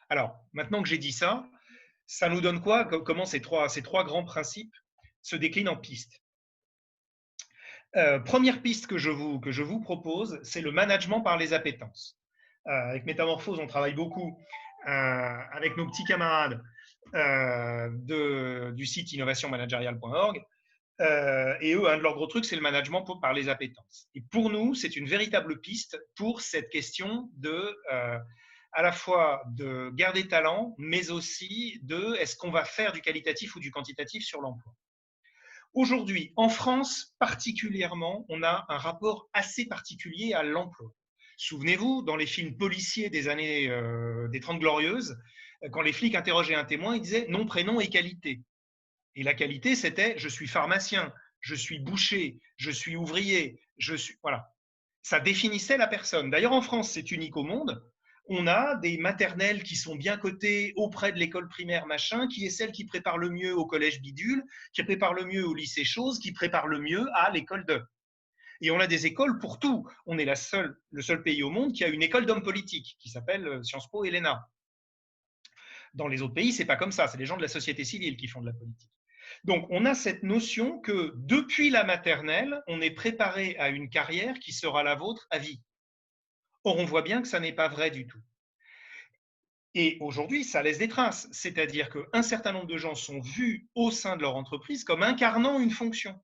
Alors, maintenant que j'ai dit ça, ça nous donne quoi? Comment ces trois grands principes se déclinent en pistes? Première piste que je vous propose, c'est le management par les appétences. Avec Métamorphose, on travaille beaucoup avec nos petits camarades du site innovationmanagériale.org. Et eux, un de leurs gros trucs, c'est le management par les appétences. Et pour nous, c'est une véritable piste pour cette question à la fois de garder talent, mais aussi de est-ce qu'on va faire du qualitatif ou du quantitatif sur l'emploi. Aujourd'hui, en France particulièrement, on a un rapport assez particulier à l'emploi. Souvenez-vous, dans les films policiers des années des 30 Glorieuses, quand les flics interrogeaient un témoin, ils disaient nom, prénom et qualité. Et la qualité, c'était je suis pharmacien, je suis boucher, je suis ouvrier, je suis. Voilà. Ça définissait la personne. D'ailleurs, en France, c'est unique au monde. On a des maternelles qui sont bien cotées auprès de l'école primaire machin, qui est celle qui prépare le mieux au collège bidule, qui prépare le mieux au lycée chose, qui prépare le mieux à l'école de. Et on a des écoles pour tout. On est le seul pays au monde qui a une école d'hommes politiques qui s'appelle Sciences Po et l'ENA. Dans les autres pays, c'est pas comme ça. C'est les gens de la société civile qui font de la politique. Donc, on a cette notion que depuis la maternelle, on est préparé à une carrière qui sera la vôtre à vie. Or, on voit bien que ça n'est pas vrai du tout. Et aujourd'hui, ça laisse des traces. C'est-à-dire qu'un certain nombre de gens sont vus au sein de leur entreprise comme incarnant une fonction.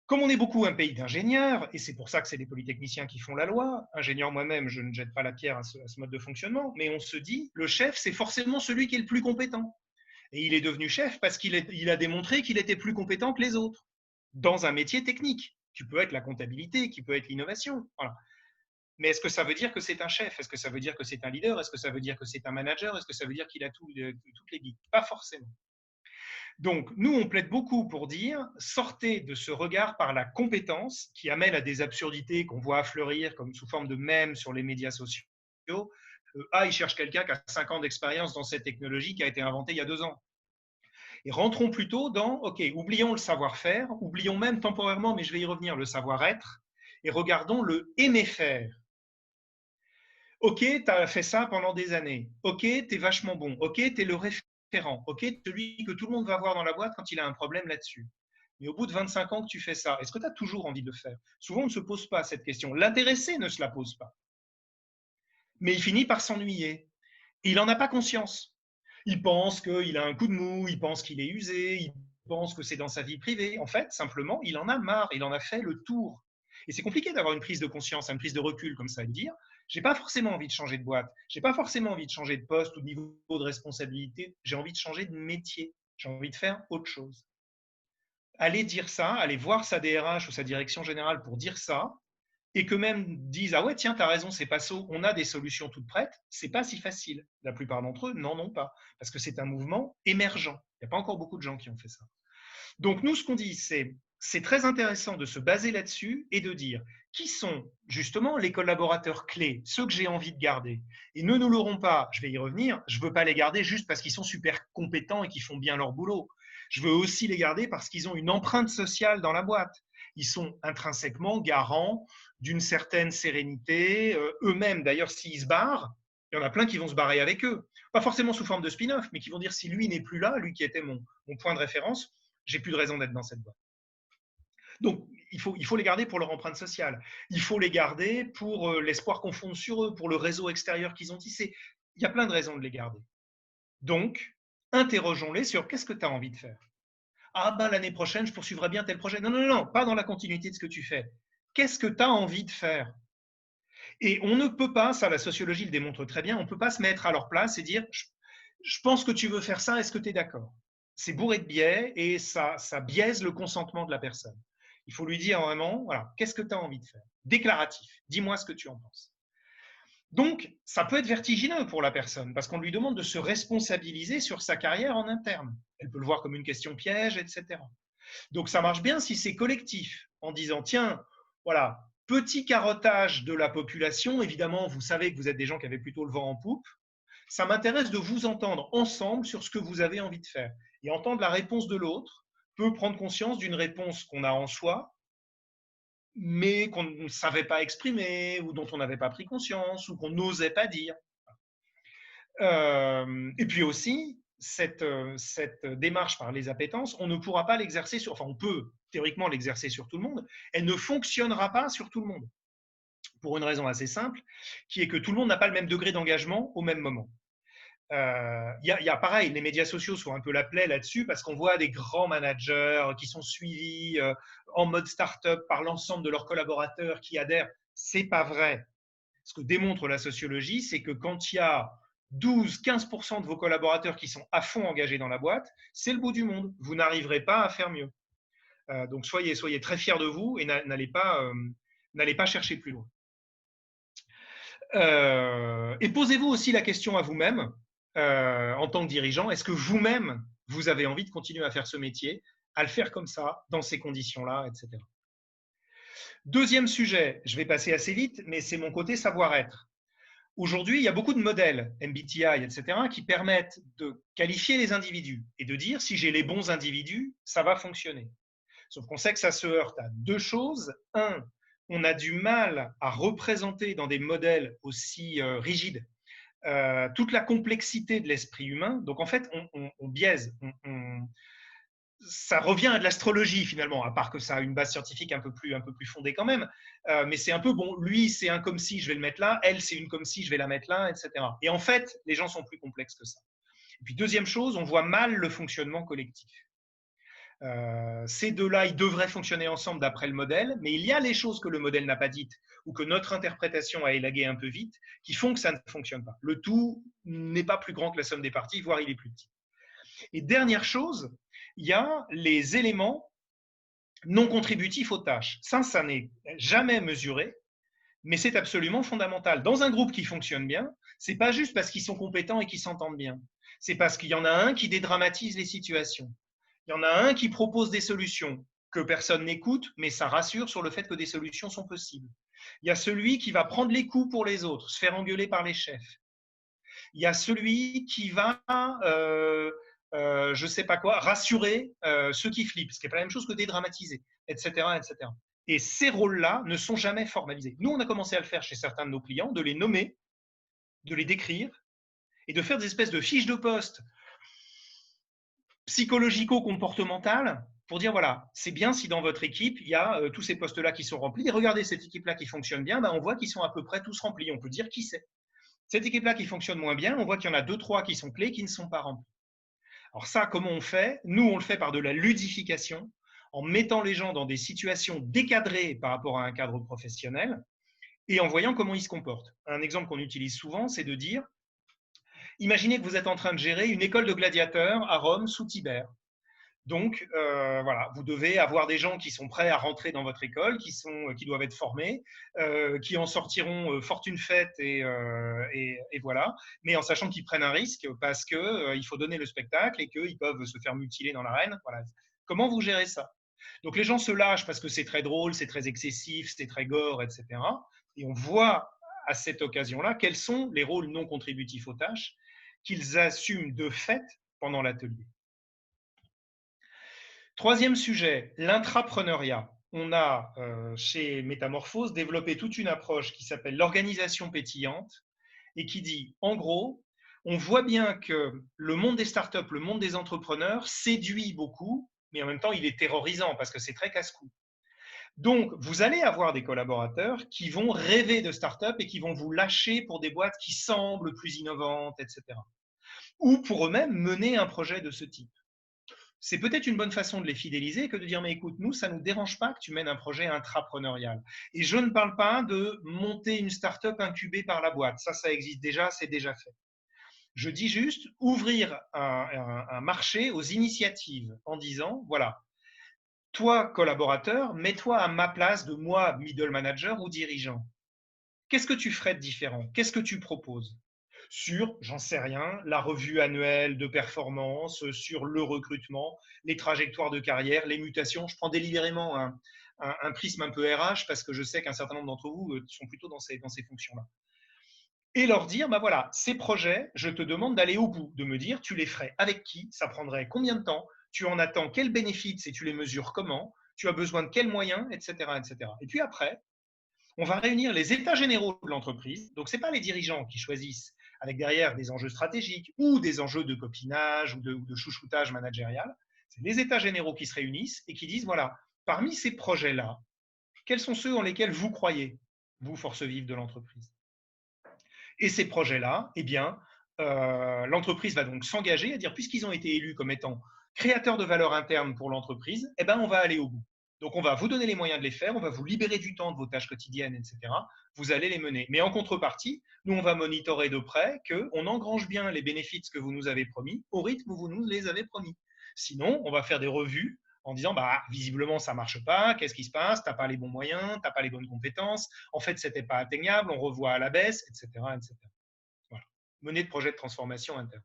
Comme on est beaucoup un pays d'ingénieurs, et c'est pour ça que c'est les polytechniciens qui font la loi, ingénieur moi-même, je ne jette pas la pierre à ce mode de fonctionnement, mais on se dit, le chef, c'est forcément celui qui est le plus compétent. Et il est devenu chef parce qu'il a démontré qu'il était plus compétent que les autres dans un métier technique, qui peut être la comptabilité, qui peut être l'innovation. Voilà. Mais est-ce que ça veut dire que c'est un chef? Est-ce que ça veut dire que c'est un leader? Est-ce que ça veut dire que c'est un manager? Est-ce que ça veut dire qu'il a toutes les billes? Pas forcément. Donc, nous, on plaide beaucoup pour dire, sortez de ce regard par la compétence qui amène à des absurdités qu'on voit affleurir comme sous forme de mèmes sur les médias sociaux. Il cherche quelqu'un qui a 5 ans d'expérience dans cette technologie qui a été inventée il y a 2 ans. Et rentrons plutôt dans, OK, oublions le savoir-faire, oublions même temporairement, mais je vais y revenir, le savoir-être, et regardons le aimer faire. OK, tu as fait ça pendant des années. OK, tu es vachement bon. OK, tu es le référent. OK, celui que tout le monde va voir dans la boîte quand il a un problème là-dessus. Mais au bout de 25 ans que tu fais ça, est-ce que tu as toujours envie de le faire? Souvent, on ne se pose pas cette question. L'intéressé ne se la pose pas. Mais il finit par s'ennuyer. Et il n'en a pas conscience. Il pense qu'il a un coup de mou, il pense qu'il est usé, il pense que c'est dans sa vie privée. En fait, simplement, il en a marre, il en a fait le tour. Et c'est compliqué d'avoir une prise de conscience, une prise de recul comme ça, et de dire, j'ai pas forcément envie de changer de boîte, j'ai pas forcément envie de changer de poste ou de niveau de responsabilité, j'ai envie de changer de métier, j'ai envie de faire autre chose. Aller dire ça, aller voir sa DRH ou sa direction générale pour dire ça, et que même disent ah ouais tiens t'as raison c'est pas ça, on a des solutions toutes prêtes, c'est pas si facile. La plupart d'entre eux n'en ont pas parce que c'est un mouvement émergent. Il n'y a pas encore beaucoup de gens qui ont fait ça. Donc nous ce qu'on dit c'est très intéressant de se baser là-dessus et de dire qui sont justement les collaborateurs clés, ceux que j'ai envie de garder. Et ne nous l'aurons pas, je vais y revenir, je veux pas les garder juste parce qu'ils sont super compétents et qu'ils font bien leur boulot. Je veux aussi les garder parce qu'ils ont une empreinte sociale dans la boîte. Ils sont intrinsèquement garants d'une certaine sérénité. Eux-mêmes, d'ailleurs, s'ils se barrent, il y en a plein qui vont se barrer avec eux. Pas forcément sous forme de spin-off, mais qui vont dire si lui n'est plus là, lui qui était mon point de référence, j'ai plus de raison d'être dans cette boîte. Donc, il faut les garder pour leur empreinte sociale. Il faut les garder pour l'espoir qu'on fonde sur eux, pour le réseau extérieur qu'ils ont tissé. Il y a plein de raisons de les garder. Donc, interrogeons-les sur qu'est-ce que tu as envie de faire. Ah ben l'année prochaine, je poursuivrai bien tel projet. Non, non, non, pas dans la continuité de ce que tu fais. Qu'est-ce que tu as envie de faire? Et on ne peut pas, ça la sociologie le démontre très bien, on ne peut pas se mettre à leur place et dire je pense que tu veux faire ça, est-ce que tu es d'accord? C'est bourré de biais et ça biaise le consentement de la personne. Il faut lui dire vraiment, voilà, qu'est-ce que tu as envie de faire? Déclaratif, dis-moi ce que tu en penses. Donc, ça peut être vertigineux pour la personne parce qu'on lui demande de se responsabiliser sur sa carrière en interne. Elle peut le voir comme une question piège, etc. Donc, ça marche bien si c'est collectif, en disant, tiens, voilà, petit carottage de la population, évidemment, vous savez que vous êtes des gens qui avaient plutôt le vent en poupe, ça m'intéresse de vous entendre ensemble sur ce que vous avez envie de faire. Et entendre la réponse de l'autre peut prendre conscience d'une réponse qu'on a en soi, mais qu'on ne savait pas exprimer, ou dont on n'avait pas pris conscience, ou qu'on n'osait pas dire. Et puis aussi, cette démarche par les appétences, on ne pourra pas l'exercer sur, enfin on peut théoriquement l'exercer sur tout le monde, elle ne fonctionnera pas sur tout le monde, pour une raison assez simple, qui est que tout le monde n'a pas le même degré d'engagement au même moment. Il y a pareil, les médias sociaux sont un peu la plaie là-dessus parce qu'on voit des grands managers qui sont suivis en mode start-up par l'ensemble de leurs collaborateurs qui adhèrent. C'est pas vrai. Ce que démontre la sociologie, c'est que quand il y a 12-15% de vos collaborateurs qui sont à fond engagés dans la boîte, c'est le bout du monde. Vous n'arriverez pas à faire mieux. Donc soyez très fiers de vous et n'allez pas chercher plus loin. Et posez-vous aussi la question à vous-même, en tant que dirigeant, est-ce que vous-même, vous avez envie de continuer à faire ce métier, à le faire comme ça, dans ces conditions-là, etc. Deuxième sujet, je vais passer assez vite, mais c'est mon côté savoir-être. Aujourd'hui, il y a beaucoup de modèles, MBTI, etc., qui permettent de qualifier les individus et de dire si j'ai les bons individus, ça va fonctionner. Sauf qu'on sait que ça se heurte à deux choses. Un, on a du mal à représenter dans des modèles aussi rigides toute la complexité de l'esprit humain. Donc en fait, on biaise. Ça revient à de l'astrologie finalement, à part que ça a une base scientifique un peu plus fondée quand même. Mais c'est un peu, bon, lui c'est un comme si, je vais le mettre là, elle c'est une comme si, je vais la mettre là, etc. Et en fait, les gens sont plus complexes que ça. Et puis deuxième chose, on voit mal le fonctionnement collectif. Ces deux-là, ils devraient fonctionner ensemble d'après le modèle, mais il y a les choses que le modèle n'a pas dites ou que notre interprétation a élagué un peu vite qui font que ça ne fonctionne pas. Le tout n'est pas plus grand que la somme des parties, voire il est plus petit. Et dernière chose, il y a les éléments non contributifs aux tâches. Ça n'est jamais mesuré, mais c'est absolument fondamental. Dans un groupe qui fonctionne bien, c'est pas juste parce qu'ils sont compétents et qu'ils s'entendent bien. C'est parce qu'il y en a un qui dédramatise les situations. Il y en a un qui propose des solutions que personne n'écoute, mais ça rassure sur le fait que des solutions sont possibles. Il y a celui qui va prendre les coups pour les autres, se faire engueuler par les chefs. Il y a celui qui va, je ne sais pas quoi, rassurer ceux qui flippent, ce qui n'est pas la même chose que dédramatiser, etc., etc. Et ces rôles-là ne sont jamais formalisés. Nous, on a commencé à le faire chez certains de nos clients, de les nommer, de les décrire et de faire des espèces de fiches de poste psychologico-comportementales pour dire, voilà, c'est bien si dans votre équipe, il y a tous ces postes-là qui sont remplis. Et regardez cette équipe-là qui fonctionne bien, ben, on voit qu'ils sont à peu près tous remplis. On peut dire qui c'est. Cette équipe-là qui fonctionne moins bien, on voit qu'il y en a 2-3 qui sont clés, qui ne sont pas remplis. Alors ça, comment on fait? Nous, on le fait par de la ludification, en mettant les gens dans des situations décadrées par rapport à un cadre professionnel et en voyant comment ils se comportent. Un exemple qu'on utilise souvent, c'est de dire, imaginez que vous êtes en train de gérer une école de gladiateurs à Rome sous Tibère. Donc, voilà, vous devez avoir des gens qui sont prêts à rentrer dans votre école, qui doivent être formés, qui en sortiront fortune faite et voilà, mais en sachant qu'ils prennent un risque parce qu'il faut donner le spectacle et qu'ils peuvent se faire mutiler dans l'arène. Voilà. Comment vous gérez ça? Donc, les gens se lâchent parce que c'est très drôle, c'est très excessif, c'est très gore, etc. Et on voit à cette occasion-là quels sont les rôles non contributifs aux tâches qu'ils assument de fait pendant l'atelier. Troisième sujet, l'intrapreneuriat. On a chez Métamorphose développé toute une approche qui s'appelle l'organisation pétillante et qui dit, en gros, on voit bien que le monde des startups, le monde des entrepreneurs séduit beaucoup, mais en même temps, il est terrorisant parce que c'est très casse-cou. Donc, vous allez avoir des collaborateurs qui vont rêver de startup et qui vont vous lâcher pour des boîtes qui semblent plus innovantes, etc. Ou pour eux-mêmes mener un projet de ce type. C'est peut-être une bonne façon de les fidéliser que de dire, mais écoute, nous, ça ne nous dérange pas que tu mènes un projet intrapreneurial. Et je ne parle pas de monter une start-up incubée par la boîte. Ça existe déjà, c'est déjà fait. Je dis juste ouvrir un marché aux initiatives en disant, voilà, toi, collaborateur, mets-toi à ma place de moi, middle manager ou dirigeant. Qu'est-ce que tu ferais de différent? Qu'est-ce que tu proposes? Sur, j'en sais rien, la revue annuelle de performance, sur le recrutement, les trajectoires de carrière, les mutations. Je prends délibérément un prisme un peu RH parce que je sais qu'un certain nombre d'entre vous sont plutôt dans ces fonctions-là. Et leur dire, bah voilà, ces projets, je te demande d'aller au bout, de me dire, tu les ferais avec qui, ça prendrait combien de temps, tu en attends quels bénéfices et tu les mesures comment, tu as besoin de quels moyens, etc., etc. Et puis après, on va réunir les états généraux de l'entreprise. Donc, ce n'est pas les dirigeants qui choisissent avec derrière des enjeux stratégiques ou des enjeux de copinage ou de chouchoutage managérial. C'est les états généraux qui se réunissent et qui disent, voilà, parmi ces projets-là, quels sont ceux en lesquels vous croyez, vous, force vive de l'entreprise? Et ces projets-là, eh bien, l'entreprise va donc s'engager à dire, puisqu'ils ont été élus comme étant créateurs de valeur interne pour l'entreprise, eh ben, on va aller au bout. Donc, on va vous donner les moyens de les faire, on va vous libérer du temps de vos tâches quotidiennes, etc. Vous allez les mener. Mais en contrepartie, nous, on va monitorer de près qu'on engrange bien les bénéfices que vous nous avez promis au rythme où vous nous les avez promis. Sinon, on va faire des revues en disant, bah, visiblement, ça ne marche pas, qu'est-ce qui se passe? Tu n'as pas les bons moyens, tu n'as pas les bonnes compétences, en fait, ce n'était pas atteignable, on revoit à la baisse, etc. etc. Voilà. Mener de projet de transformation interne.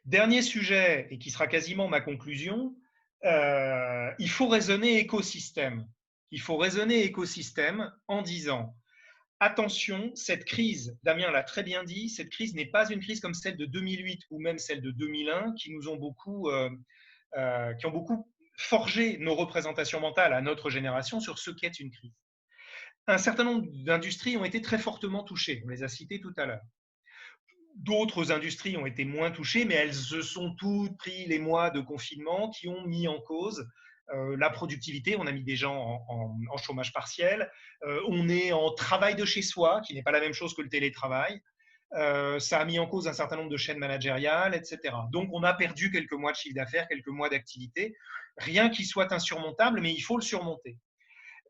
Dernier sujet, et qui sera quasiment ma conclusion, il faut raisonner écosystème. Il faut raisonner écosystème en disant, attention, cette crise, Damien l'a très bien dit, cette crise n'est pas une crise comme celle de 2008 ou même celle de 2001 qui nous ont beaucoup, qui ont beaucoup forgé nos représentations mentales à notre génération sur ce qu'est une crise. Un certain nombre d'industries ont été très fortement touchées, on les a citées tout à l'heure. D'autres industries ont été moins touchées, mais elles se sont toutes pris les mois de confinement qui ont mis en cause la productivité. On a mis des gens en chômage partiel. On est en travail de chez soi, qui n'est pas la même chose que le télétravail. Ça a mis en cause un certain nombre de chaînes managériales, etc. Donc, on a perdu quelques mois de chiffre d'affaires, quelques mois d'activité. Rien qui soit insurmontable, mais il faut le surmonter.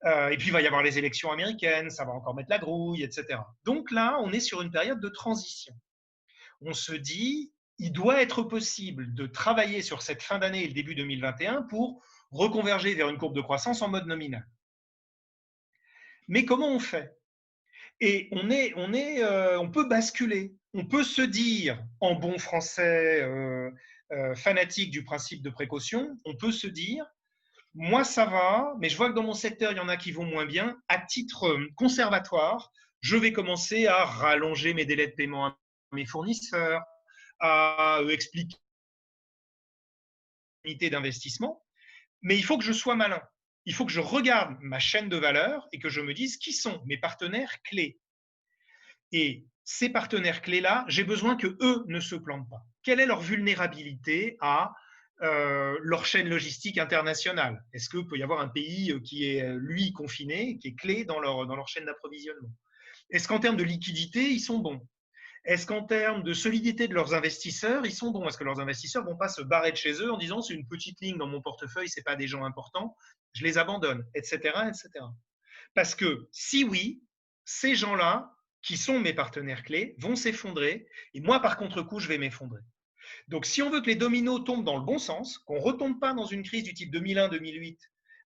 Et puis, il va y avoir les élections américaines, ça va encore mettre la grouille, etc. Donc là, on est sur une période de transition. On se dit, il doit être possible de travailler sur cette fin d'année et le début 2021 pour reconverger vers une courbe de croissance en mode nominal. Mais comment on fait? Et on peut basculer. On peut se dire, en bon français fanatique du principe de précaution, on peut se dire, moi ça va, mais je vois que dans mon secteur, il y en a qui vont moins bien. À titre conservatoire, je vais commencer à rallonger mes délais de paiement à mes fournisseurs, à expliquer l'unité d'investissement, mais il faut que je sois malin. Il faut que je regarde ma chaîne de valeur et que je me dise qui sont mes partenaires clés. Et ces partenaires clés-là, j'ai besoin que eux ne se plantent pas. Quelle est leur vulnérabilité à leur chaîne logistique internationale? Est-ce qu'il peut y avoir un pays qui est, lui, confiné, qui est clé dans leur chaîne d'approvisionnement? Est-ce qu'en termes de liquidité, ils sont bons? Est-ce qu'en termes de solidité de leurs investisseurs, ils sont bons? Est-ce que leurs investisseurs ne vont pas se barrer de chez eux en disant c'est une petite ligne dans mon portefeuille, ce n'est pas des gens importants, je les abandonne, etc., etc. Parce que si oui, ces gens-là, qui sont mes partenaires clés, vont s'effondrer, et moi, par contre-coup, je vais m'effondrer. Donc, si on veut que les dominos tombent dans le bon sens, qu'on ne retombe pas dans une crise du type 2001-2008,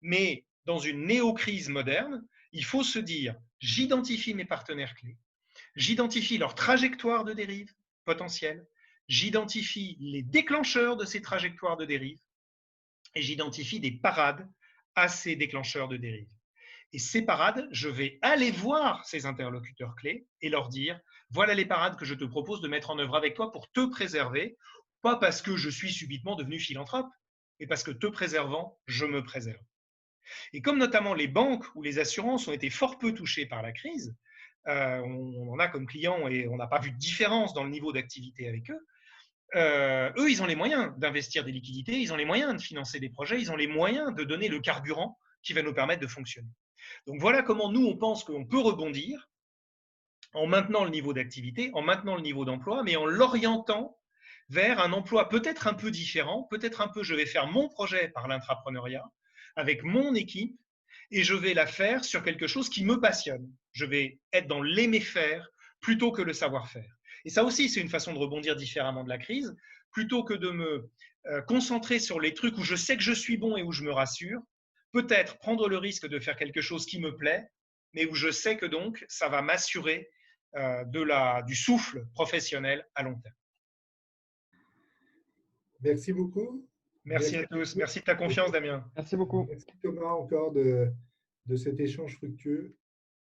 mais dans une néo-crise moderne, il faut se dire, j'identifie mes partenaires clés, j'identifie leur trajectoire de dérive potentielle, j'identifie les déclencheurs de ces trajectoires de dérive, et j'identifie des parades à ces déclencheurs de dérive. Et ces parades, je vais aller voir ces interlocuteurs clés et leur dire, voilà les parades que je te propose de mettre en œuvre avec toi pour te préserver, pas parce que je suis subitement devenu philanthrope, mais parce que te préservant, je me préserve. Et comme notamment les banques ou les assurances ont été fort peu touchées par la crise, on en a comme clients et on n'a pas vu de différence dans le niveau d'activité avec eux, eux, ils ont les moyens d'investir des liquidités, ils ont les moyens de financer des projets, ils ont les moyens de donner le carburant qui va nous permettre de fonctionner. Donc voilà comment nous, on pense qu'on peut rebondir en maintenant le niveau d'activité, en maintenant le niveau d'emploi, mais en l'orientant vers un emploi peut-être un peu différent, peut-être un peu, je vais faire mon projet par l'intrapreneuriat, avec mon équipe, et je vais la faire sur quelque chose qui me passionne. Je vais être dans l'aimer faire plutôt que le savoir-faire. Et ça aussi, c'est une façon de rebondir différemment de la crise. Plutôt que de me concentrer sur les trucs où je sais que je suis bon et où je me rassure, peut-être prendre le risque de faire quelque chose qui me plaît, mais où je sais que donc ça va m'assurer du souffle professionnel à long terme. Merci beaucoup. Merci à tous. Merci de ta confiance, Damien. Merci beaucoup. Merci Thomas encore de cet échange fructueux.